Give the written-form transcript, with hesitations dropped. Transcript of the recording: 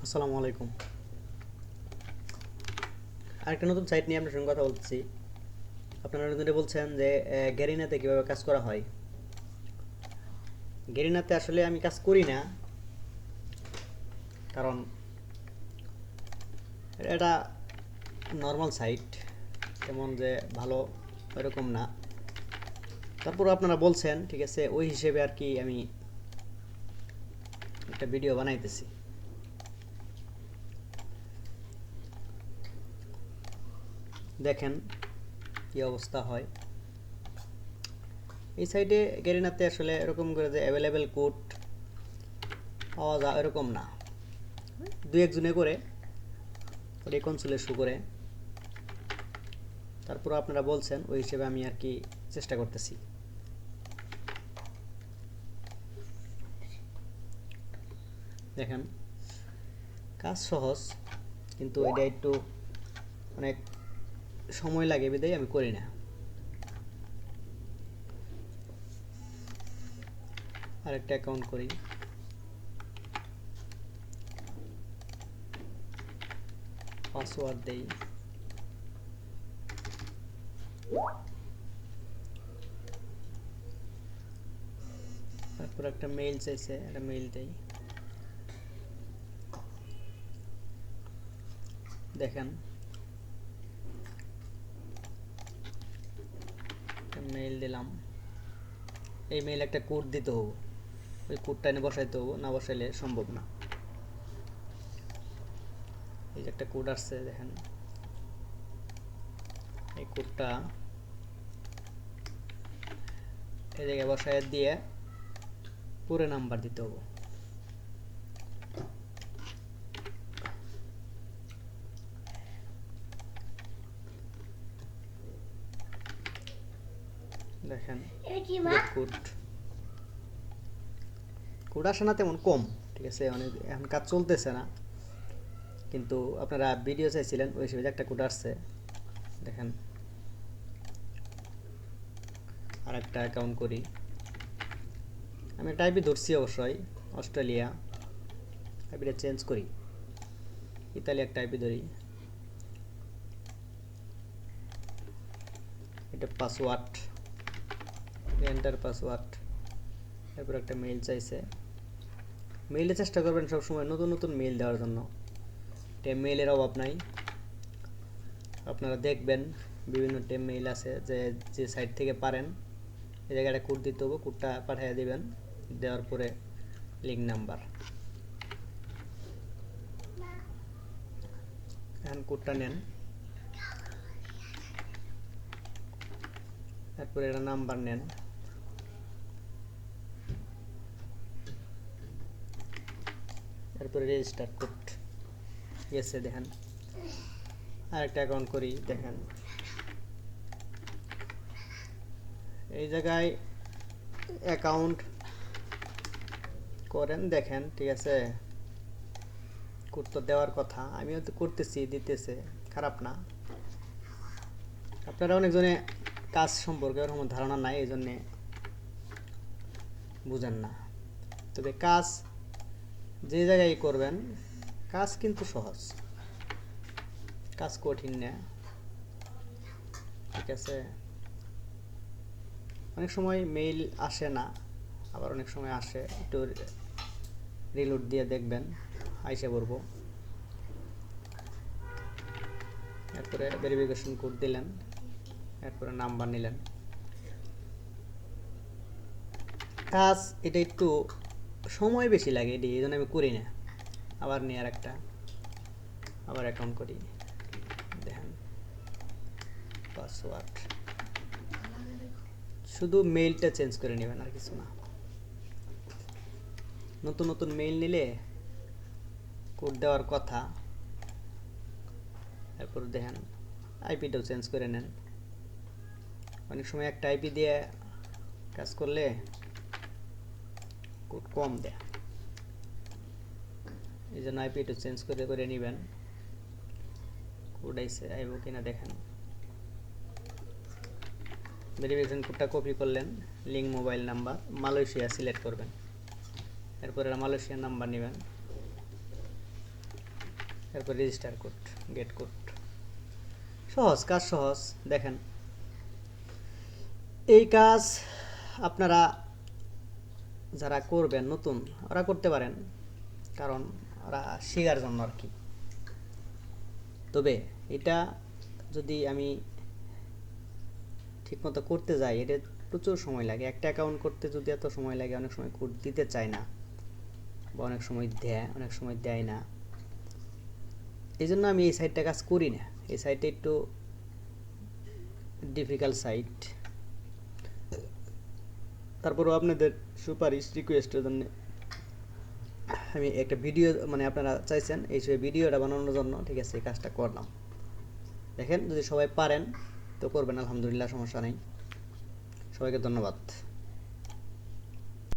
আসসালামু আলাইকুম। আরেকটা নতুন সাইট নিয়ে আপনার সঙ্গে কথা বলতেছি। আপনারা নতুন বলছেন যে গ্যারিনাতে কীভাবে কাজ করা হয়। গ্যারিনাতে আসলে আমি কাজ করি না, কারণ এটা নর্মাল সাইট, তেমন যে ভালো এরকম না। তারপর আপনারা বলছেন, ঠিক আছে, ওই হিসেবে আর কি আমি একটা ভিডিও বানাইতেছি। দেখেন কি অবস্থা হয়। এই সাইটে গ্যারিনাতে আসলে এরকম করে যে অ্যাভেলেবেল কোড পাওয়া যায় এরকম না, দু একজনে করে ওই কনসোলে শো করে। তারপর আপনারা বলছেন ওই হিসেবে আমি আর কি চেষ্টা করতেছি। দেখেন কাজ সহজ, কিন্তু এটা একটু অনেক সময় লাগে, বিধায় আমি করি না। আরেকটা অ্যাকাউন্ট করি, পাসওয়ার্ড দেই, তারপর একটা মেইল চাইছে, একটা মেইল দেই। দেখেন একটা মেইল দিলাম, এই মেইল একটা কোড দিতে হবে, ওই কোডটা এনে বসাইতে হবে, না বসাইলে সম্ভব না। এই যে একটা কোড আসছে, দেখেন এই কোডটা এই জায়গায় বসায় দিয়ে পুরো নাম্বার দিতে হবে। দেখেন কোড কোড আসে না তেমন কম, ঠিক আছে, অনেক এখন কাজ চলতেছে না, কিন্তু আপনারা ভিডিও চাইছিলেন ওই হিসেবে একটা কোড আসছে। দেখেন আর একটা অ্যাকাউন্ট করি, আমি একটা আইপি ধরছি অবশ্যই, অস্ট্রেলিয়া। আইপিটা চেঞ্জ করি, ইতালি একটা আইপি ধরি, এটা পাসওয়ার্ড, এন্টার পাসওয়ার্ড। এরপর একটা মেইল চাইছে, মেইলে চেষ্টা করবেন সবসময় নতুন নতুন মেইল দেওয়ার জন্য, মেইলের অভাব নাই। আপনারা দেখবেন বিভিন্ন মেইল আছে, যে সাইট থেকে পারেন এই জায়গাটা কোড দিতে হবে, কোডটা পাঠিয়ে দিবেন, দেওয়ার পরে লিঙ্ক নাম্বার, এখন কোডটা নেন, তারপরে এটা নাম্বার নেন, তারপরে রেজিস্টার কোড গেছে। দেখেন আরেকটা অ্যাকাউন্ট করি, দেখেন এই জায়গায় অ্যাকাউন্ট করেন, দেখেন ঠিক আছে, কোড তো দেওয়ার কথা, আমিও তো করতেছি, দিতেছে, খারাপ না। আপনারা অনেকজনে কাজ সম্পর্কে ওরকম ধারণা নাই, এই জন্যে বুঝেন না। তবে কাজ যে জায়গায় করবেন, কাজ কিন্তু সহজ, কাজ কঠিন না, ঠিক আছে। অনেক সময় মেইল আসে না, আবার অনেক সময় আসে, একটু রিলোড দিয়ে দেখবেন, আইসে পড়বো। এরপরে ভেরিফিকেশন কোড দিলেন, এরপরে নাম্বার নিলেন। কাজ এটা একটু সময় বেশি লাগে, এটি এই জন্য আমি করি না। আবার নিয়ে আর একটা আবার অ্যাকাউন্ট করি, দেখেন পাসওয়ার্ড, শুধু মেইলটা চেঞ্জ করে নেবেন, আর কিছু না। নতুন নতুন মেইল নিলে কোড দেওয়ার কথা। এরপর দেখেন আইপিটাও চেঞ্জ করে নেন, অনেক সময় একটা আইপি দিয়ে কাজ করলে কোড কম দেয়, এই জন্য আইপিটা চেঞ্জ করে করে নেবেন। কোড আইসে আইব কিনা দেখেন, ভেরিফিকেশন কোডটা কপি করলেন, link mobile number Malaysia select করবেন, এরপরে মালয়েশিয়ার নাম্বার নেবেন, এরপর রেজিস্টার কোড, গেট কোড। সহজ কাজ, সহজ। দেখেন এই কাজ আপনারা যারা করবেন নতুন ওরা করতে পারেন, কারণ ওরা শেখার জন্য আর কি। তবে এটা যদি আমি ঠিকমতো করতে যাই, এটা প্রচুর সময় লাগে। একটা অ্যাকাউন্ট করতে যদি এত সময় লাগে, অনেক সময় কোড দিতে চায় না, বা অনেক সময় দেয়, অনেক সময় দেয় না। এই জন্য আমি এই সাইটটা কাজ করি না। এই সাইটটা একটু ডিফিকাল্ট সাইট। তারপরেও আপনাদের সুপারিশ রিকোয়েস্টের জন্য আমি একটা ভিডিও, মানে আপনারা চাইছেন এই ভিডিওটা বানানোর জন্য, ঠিক আছে, এই কাজটা করলাম। দেখেন যদি সবাই পারেন তো করবেন, আলহামদুলিল্লাহ, সমস্যা নেই। সবাইকে ধন্যবাদ।